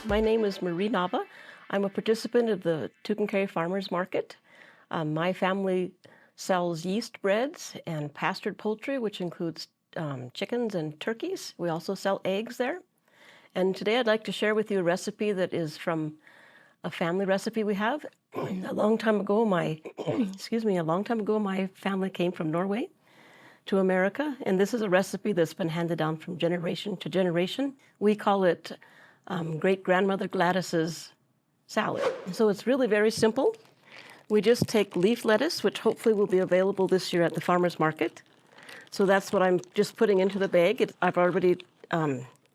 My name is Marie Nava. I'm a participant of the Tucumcari Farmers Market. My family sells yeast breads and pastured poultry, which includes chickens and turkeys. We also sell eggs there. And today I'd like to share with you a recipe that is from a family recipe we have. A long time ago, my family came from Norway to America, and this is a recipe that's been handed down from generation to generation. We call it great-grandmother Gladys's salad. So it's really very simple. We just take leaf lettuce, which hopefully will be available this year at the farmer's market. So that's what I'm just putting into the bag. I've already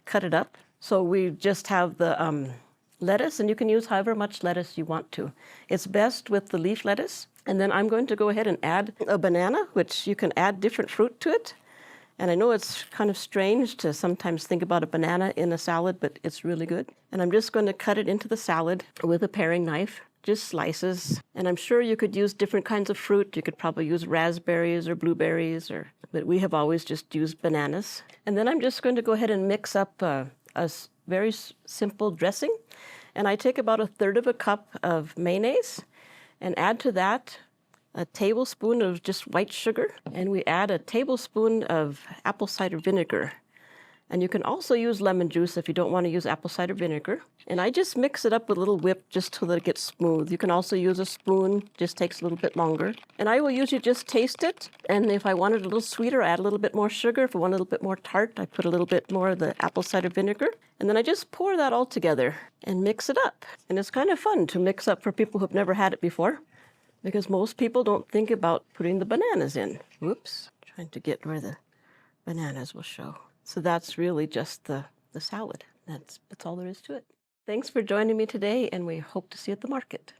cut it up. So we just have the lettuce, and you can use however much lettuce you want to. It's best with the leaf lettuce. And then I'm going to go ahead and add a banana, which you can add different fruit to it. And I know it's kind of strange to sometimes think about a banana in a salad, but it's really good. And I'm just going to cut it into the salad with a paring knife, just slices. And I'm sure you could use different kinds of fruit. You could probably use raspberries or blueberries, but we have always just used bananas. And then I'm just going to go ahead and mix up a very simple dressing. And I take about 1/3 cup of mayonnaise and add to that a tablespoon of just white sugar, and we add a tablespoon of apple cider vinegar. And you can also use lemon juice if you don't want to use apple cider vinegar. And I just mix it up with a little whip just so that it gets smooth. You can also use a spoon, just takes a little bit longer. And I will usually just taste it, and if I want it a little sweeter, I add a little bit more sugar. If I want a little bit more tart, I put a little bit more of the apple cider vinegar. And then I just pour that all together and mix it up. And it's kind of fun to mix up for people who've never had it before, because most people don't think about putting the bananas in. Whoops, trying to get where the bananas will show. So that's really just the salad. That's all there is to it. Thanks for joining me today, and we hope to see you at the market.